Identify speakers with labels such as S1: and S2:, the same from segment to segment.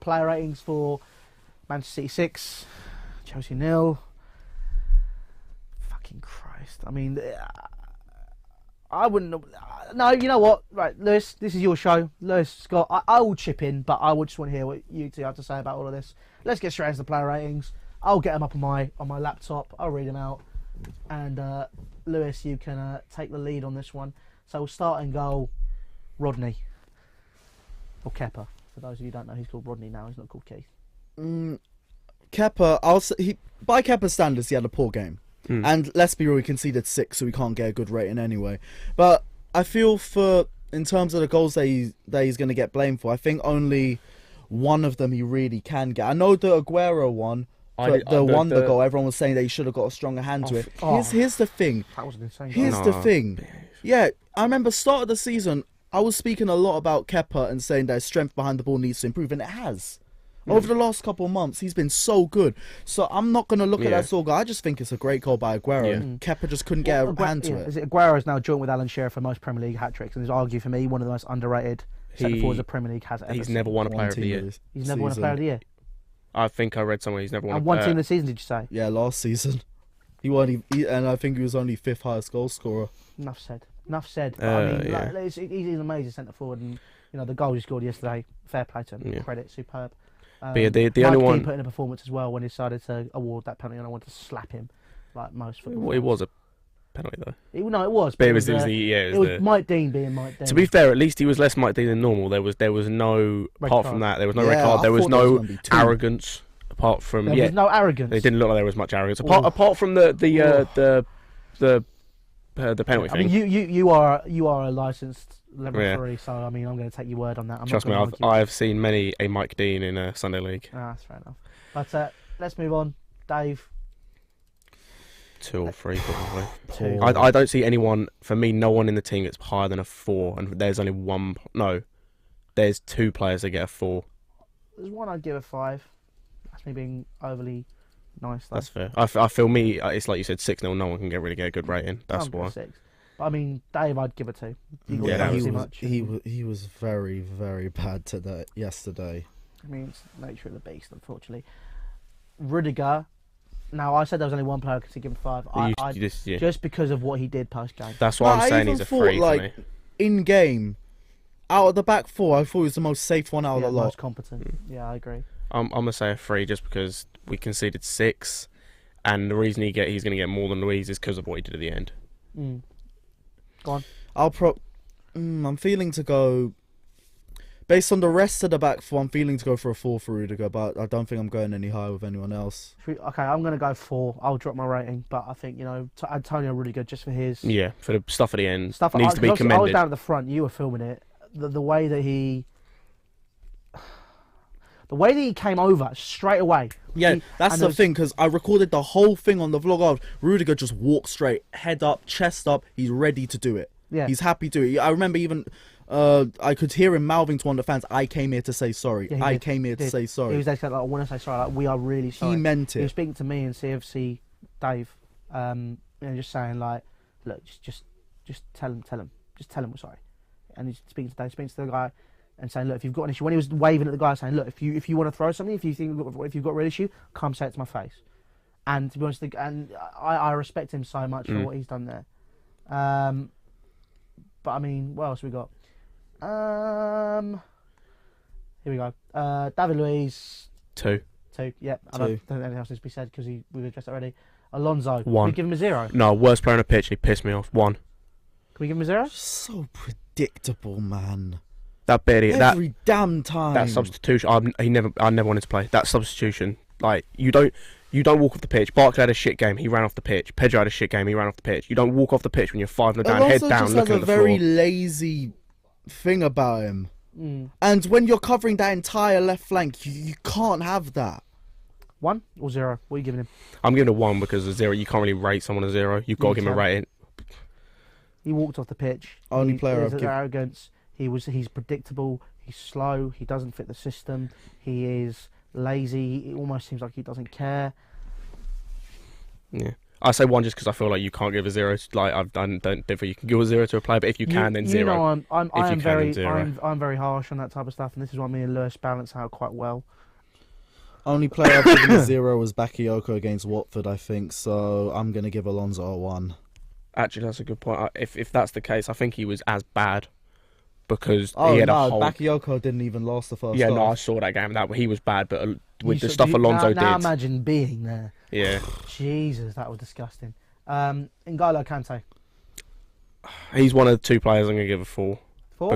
S1: player ratings for Manchester City 6, Chelsea 0. Fucking Christ. I mean, I wouldn't... No, you know what? Right, Lewis, this is your show. Lewis, Scott, I will chip in, but I would just want to hear what you two have to say about all of this. Let's get straight into the player ratings. I'll get them up on my laptop. I'll read them out. And Lewis, you can take the lead on this one. So we'll start and goal, Rodney. Or Kepa. For those of you who don't know, he's called Rodney now. He's not called Keith.
S2: Kepa, I'll say, by Kepa's standards, he had a poor game. And let's be real, he conceded 6, so he can't get a good rating anyway. But I feel in terms of the goals that he's going to get blamed for, I think only one of them he really can get. I know the Aguero one, the goal, everyone was saying that he should have got a stronger hand to it. Here's the thing.
S1: That was an insane goal.
S2: Here's the thing. Yeah, I remember start of the season, I was speaking a lot about Kepa and saying that his strength behind the ball needs to improve, and it has. Over the last couple of months, he's been so good. So I'm not going to look at that sort of goal. I just think it's a great goal by Aguero. And Kepa just couldn't get a hand to it.
S1: Aguero is now joint with Alan Shearer for most Premier League hat-tricks, and is argued for me one of the most underrated centre-forwards the Premier League has ever seen.
S3: He's never won a Player of the Year.
S1: He's never won a Player of the Year?
S3: I think I read somewhere he's never won.
S1: And one team this season, did you say?
S2: Yeah, last season. He won, and I think he was only 5th highest goal scorer.
S1: Enough said. But I mean, he's an amazing centre-forward, and you know the goal he scored yesterday, fair play to him, credit, superb.
S3: But yeah, the only one
S1: put in a performance as well when he decided to award that penalty, and I wanted to slap him like most football.
S3: Well, it was a penalty though.
S1: It was.
S3: But it was
S1: Mike Dean being Mike Dean.
S3: To be fair, at least he was less Mike Dean than normal. There was no
S1: red
S3: apart
S1: card.
S3: from that. There was no red card. There was no arrogance. Apart from
S1: there was no arrogance.
S3: It didn't look like there was much arrogance. Apart from the penalty thing.
S1: I mean, you are a licensed referee, so I mean, I'm going to take your word on that.
S3: Trust me, I've seen many a Mike Dean in a Sunday League.
S1: That's fair enough. But let's move on, Dave.
S3: 2 or 3 probably.
S1: 2.
S3: I don't see anyone. For me, no one in the team gets higher than a 4, and there's only one. No, there's 2 players that get a 4.
S1: There's one I'd give a 5. That's me being overly nice. Though.
S3: That's fair. I feel me. It's like you said, 6-0. No one can really get a good rating. That's why.
S1: 6. But I mean, Dave, I'd give a 2.
S2: He was very, very bad yesterday.
S1: I mean, it's the nature of the beast, unfortunately. Rudiger. Now, I said there was only one player I could give him 5. Just because of what he did post-game.
S3: That's why I'm saying he's a 3 for me.
S2: In game, out of the back 4, I thought he was the most safe one out of the lot.
S1: Most competent. Yeah, I agree.
S3: I'm gonna say a 3 just because we conceded 6, and the reason he's going to get more than Luiz is because of what he did at the end.
S1: Go on.
S2: I'm feeling to go. Based on the rest of the back 4, I'm feeling to go for a 4 for Rudiger, but I don't think I'm going any higher with anyone else.
S1: Okay, I'm going to go 4. I'll drop my rating, but I think, Antonio Rudiger, just for his...
S3: Yeah, for the stuff at the end, needs to be commended.
S1: I was down at the front, you were filming it. The way that he... The way that he came over straight away.
S2: Yeah, that's the thing, because I recorded the whole thing on the vlog of Rudiger just walked straight, head up, chest up, he's ready to do it.
S1: Yeah.
S2: He's happy to do it. I remember even... I could hear him mouthing to one of the fans, I came here to say sorry.
S1: Yeah,
S2: I came here to say sorry.
S1: He was like, I want to say sorry. Like, we are really sorry.
S2: He meant it.
S1: He was speaking to me and CFC Dave, just saying like, look, just tell him we're sorry. And he's speaking to Dave, speaking to the guy, and saying, look, if you've got an issue, when he was waving at the guy, saying, look, if you want to throw something, if you've got a real issue, come say it to my face. And to be honest, I respect him so much for what he's done there. But I mean, what else we got? Here we go. David Luiz.
S3: 2.
S1: 2. Yep. I
S2: 2.
S1: don't think anything else needs to be said because we've addressed it already. Alonso.
S3: 1.
S1: Can we give him a 0?
S3: No, worst player on the pitch. He pissed me off. 1.
S1: Can we give him a 0?
S2: So predictable, man.
S3: Every
S2: damn time.
S3: That substitution. I never wanted to play that substitution. Like you don't walk off the pitch. Barkley had a shit game. He ran off the pitch. Pedro had a shit game. He ran off the pitch. You don't walk off the pitch when you're 5-0 down, head down, looking at the floor. Alonso just has a
S2: very lazy thing about him. And when you're covering that entire left flank, you can't have that.
S1: 1 or 0? What are you giving him?
S3: I'm giving a 1 because a 0. You can't really rate someone a 0. You've got to give him a rating.
S1: He walked off the pitch.
S2: Only player I've given
S1: arrogance. He's predictable. He's slow. He doesn't fit the system. He is lazy. It almost seems like he doesn't care.
S3: Yeah. I say 1 just because I feel like you can't give a 0. Like I don't think you can give a 0 to a player, but if you can, then 0.
S1: You know,
S3: If you can, then 0.
S1: I'm very harsh on that type of stuff, and this is why me and Lewis balance out quite well.
S2: Only player I've given a 0 was Bakayoko against Watford, I think. So I'm gonna give Alonso a 1.
S3: Actually, that's a good point. If that's the case, I think he was as bad because he had a whole.
S2: Bakayoko didn't even last the first.
S3: Yeah,
S2: half.
S3: no, I saw that game. That he was bad, but with the
S1: You
S3: stuff Alonso did.
S1: Now imagine being there.
S3: Yeah.
S1: Jesus, that was disgusting. N'Golo Kante.
S3: He's one of the 2 players I'm going to give a 4.
S1: 4?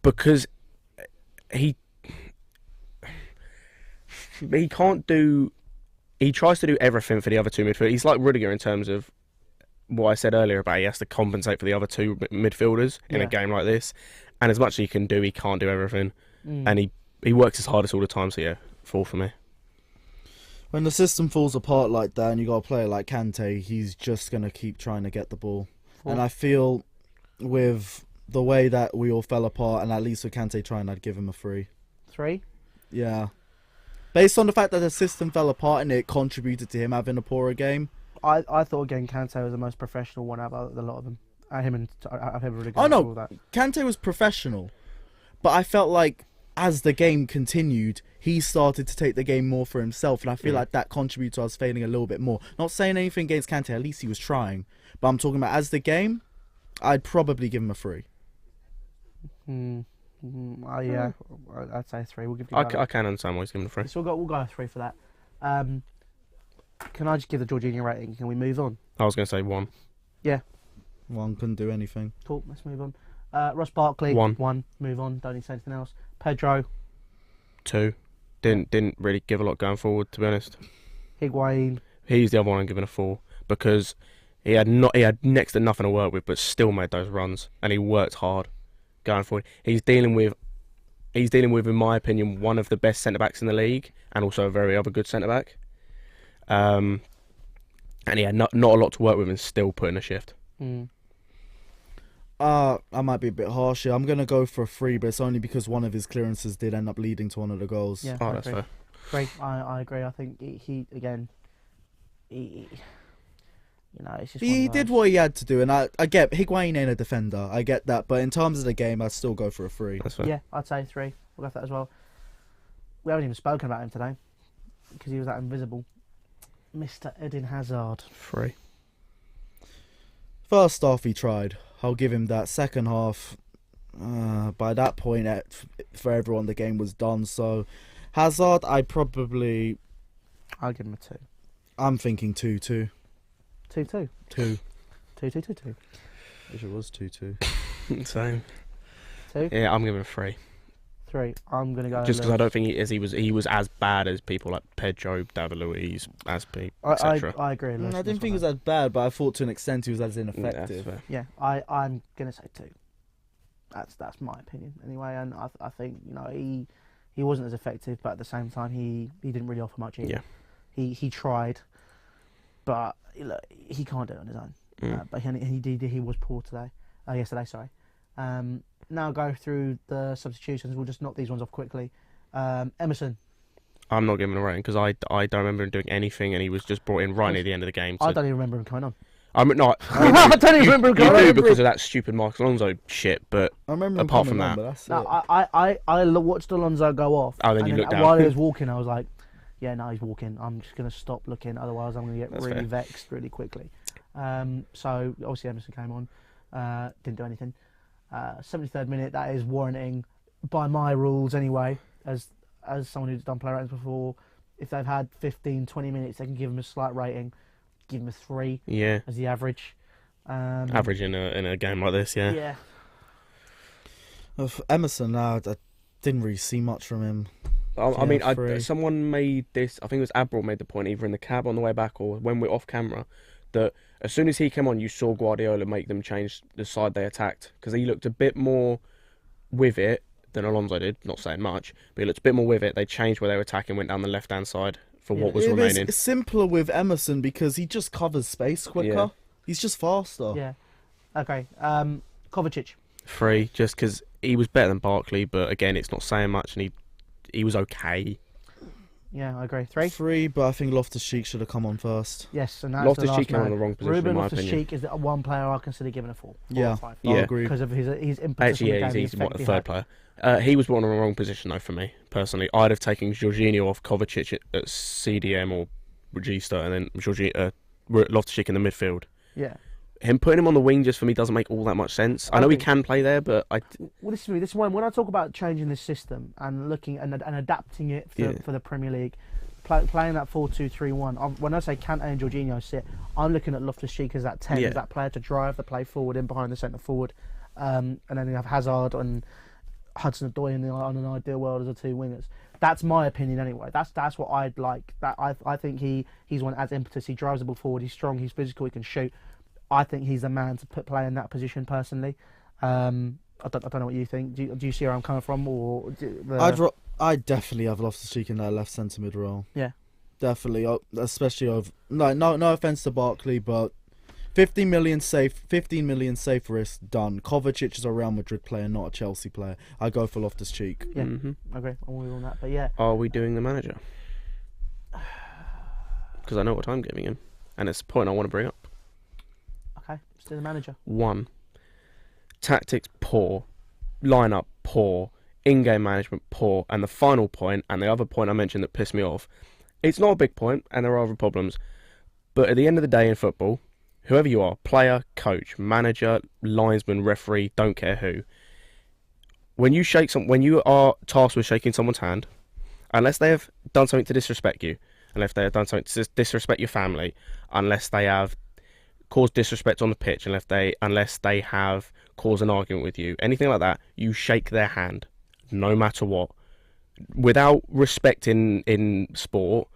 S3: Because he can't do. He tries to do everything for the other 2 midfielders. He's like Rudiger in terms of what I said earlier about he has to compensate for the other 2 midfielders in a game like this. And as much as he can do, he can't do everything. And he works his hardest all the time. So yeah, 4 for me.
S2: When the system falls apart like that and you got a player like Kante, he's just going to keep trying to get the ball.
S1: 4.
S2: And I feel with the way that we all fell apart, and at least with Kante trying, I'd give him a 3.
S1: 3?
S2: Yeah. Based on the fact that the system fell apart and it contributed to him having a poorer game.
S1: I thought, again, Kante was the most professional one out of a lot of them. Him and I've never really
S2: Oh,
S1: gone
S2: no.
S1: through all that.
S2: Kante was professional. But I felt like as the game continued, he started to take the game more for himself, and I feel like that contributed to us failing a little bit more. Not saying anything against Kante, at least he was trying. But I'm talking about as the game, I'd probably give him a 3.
S1: Yeah, I'd say 3. We'll give you
S3: I can understand why he's giving a 3.
S1: So we'll go 3 for that. Can I just give the Jorginho rating? Can we move on?
S3: I was going to say 1.
S1: Yeah.
S2: 1 couldn't do anything.
S1: Cool, let's move on. Ross Barkley,
S3: 1.
S1: Move on, don't need to say anything else. Pedro.
S3: 2. Didn't really give a lot going forward, to be honest.
S1: Higuain.
S3: He's the other one I'm giving a 4 because he had next to nothing to work with, but still made those runs and he worked hard going forward. He's dealing with, in my opinion, one of the best centre backs in the league and also a very other good centre back. And he had not a lot to work with and still put in a shift.
S2: I might be a bit harsh here. I'm going to go for a 3, but it's only because one of his clearances did end up leading to one of the goals.
S1: Yeah,
S3: that's fair.
S1: Great, I agree. I think he again, you know, it's just
S2: He did what he had to do, and I get Higuain ain't a defender. I get that, but in terms of the game, I'd still go for a 3.
S3: That's fair.
S1: Yeah, I'd say 3. We'll go for that as well. We haven't even spoken about him today because he was that invisible. Mr. Eden Hazard.
S3: 3.
S2: First half he tried. I'll give him that. Second half, by that point, for everyone, the game was done. So, Hazard,
S1: I'll give him a 2.
S2: I'm thinking 2-2.
S1: 2-2.
S2: 2.
S1: 2-2-2-2.
S2: Wish it was 2-2.
S3: Same.
S1: 2.
S3: Yeah, I'm giving a 3.
S1: 3. I'm gonna go.
S3: Just because I don't think he was as bad as people like Pedro, David Luiz, Aspi, etc.
S1: I agree.
S2: I didn't think he was as bad, but I thought to an extent he was as ineffective.
S1: Yeah, I'm gonna say 2. That's my opinion anyway, and I think, you know, he wasn't as effective, but at the same time he didn't really offer much either. Yeah. He tried, but look, he can't do it on his own. But he was poor yesterday. Sorry. Now go through the substitutions. We'll just knock these ones off quickly. Emerson.
S3: I'm not giving him a rating because I don't remember him doing anything, and he was just brought in right near the end of the game.
S1: I don't even remember him coming on.
S3: I don't even remember him coming on. You do because of that stupid Marcos Alonso shit, but
S2: I remember him
S3: apart from that,
S1: I watched Alonso go off.
S3: Oh, then you looked down.
S1: While he was walking, I was like, yeah, no, he's walking. I'm just going to stop looking, otherwise I'm going to get vexed really quickly. So obviously Emerson came on, didn't do anything. 73rd minute, that is warranting, by my rules anyway, as someone who's done player ratings before, if they've had 15, 20 minutes, they can give them a slight rating, give them a 3 as the average.
S3: Average in a game like this, yeah.
S1: Yeah.
S2: Of Emerson, I didn't really see much from him.
S3: I mean, someone made this, I think it was Abril made the point, either in the cab on the way back or when we're off camera, that as soon as he came on, you saw Guardiola make them change the side they attacked, because he looked a bit more with it than Alonso did, not saying much, but he looked a bit more with it. They changed where they were attacking, went down the left-hand side for what was remaining.
S2: It's simpler with Emerson because he just covers space quicker. Yeah. He's just faster.
S1: Yeah. Okay. Kovacic.
S3: 3, just because he was better than Barkley, but again, it's not saying much, and he was okay.
S1: Yeah, I agree. 3?
S2: 3, but I think Loftus-Cheek should have come on first.
S1: Yes, and that's
S3: Loftus-Cheek
S1: the
S3: came
S1: last
S3: on the
S1: man.
S3: wrong position,
S1: Ruben
S3: in my
S1: Loftus-Cheek is the one player I consider giving a 4. 4
S2: Yeah,
S1: or 5.
S2: I
S3: Yeah.
S2: agree.
S1: Because of his impetus.
S3: Actually,
S1: on the
S3: yeah,
S1: game,
S3: he's
S1: the
S3: the
S1: effect he
S3: third
S1: had.
S3: player. He was born on the wrong position, though, for me, personally. I'd have taken Jorginho off Kovacic at CDM or Regista, and then Loftus-Cheek in the midfield.
S1: Yeah.
S3: Him putting him on the wing just for me doesn't make all that much sense. I know he can play there, but
S1: Well, this is when I talk about changing this system and looking and adapting it for the Premier League, playing that 4-2-3-1. When I say Kante and Jorginho sit, I'm looking at Loftus-Cheek as that 10, as that player to drive the play forward in behind the centre forward, and then you have Hazard and Hudson-Odoi on an ideal world as the 2 wingers. That's my opinion anyway. That's what I'd like. That I think he's one that adds impetus. He drives the ball forward. He's strong. He's physical. He can shoot. I think he's the man to play in that position personally. I don't know what you think. Do you see where I'm coming from? Or
S2: I'd definitely have Loftus-Cheek in that left centre mid role.
S1: Yeah,
S2: definitely. Especially no offense to Barkley, but 15 million safe risk done. Kovacic is a Real Madrid player, not a Chelsea player. I go for Loftus-Cheek.
S1: Yeah, I agree. I'm with you on that. But yeah,
S3: are we doing the manager? Because I know what I'm giving him, and it's a point I want to bring up.
S1: Okay, let's do the manager.
S3: 1, tactics poor, lineup poor, in-game management poor, and the final point, and the other point I mentioned that pissed me off, it's not a big point, and there are other problems, but at the end of the day in football, whoever you are, player, coach, manager, linesman, referee, don't care who, when you are tasked with shaking someone's hand, unless they have done something to disrespect you, unless they have done something to disrespect your family, unless they have caused disrespect on the pitch, unless they have caused an argument with you, anything like that, you shake their hand, no matter what. Without respect in sport,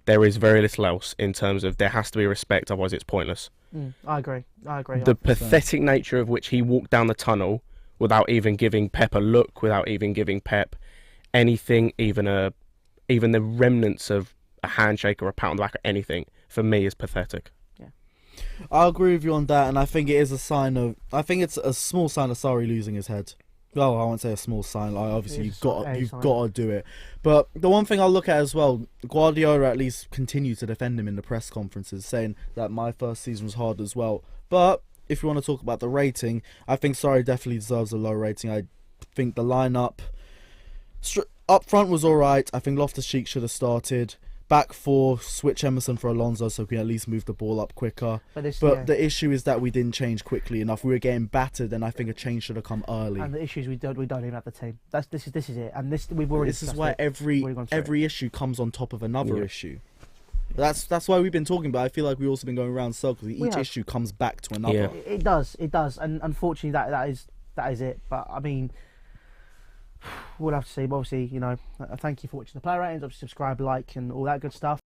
S3: there is very little else in terms of there has to be respect, otherwise it's pointless.
S1: I agree.
S3: The pathetic nature of which he walked down the tunnel without even giving Pep a look, without even giving Pep anything, even the remnants of a handshake or a pat on the back or anything, for me is pathetic.
S2: I agree with you on that, and I think it is a sign of. I think it's a small sign of Sarri losing his head. Well, I won't say a small sign. Like, obviously, you've got to do it. But the one thing I'll look at as well, Guardiola at least continued to defend him in the press conferences, saying that my first season was hard as well. But if you want to talk about the rating, I think Sarri definitely deserves a low rating. I think the lineup up front was all right. I think Loftus-Cheek should have started. Back 4, switch Emerson for Alonso so we can at least move the ball up quicker. But the issue is that we didn't change quickly enough. We were getting battered, and I think a change should have come early.
S1: And the issue is we don't even have the team. This is it. And we've already.
S2: This is why every issue comes on top of another issue. That's why we've been talking. But I feel like we've also been going around circles. Each issue comes back to another.
S1: Yeah. It does. And unfortunately, that is it. But I mean, we'll have to see. But obviously, thank you for watching the player ratings. Obviously, subscribe, like, and all that good stuff.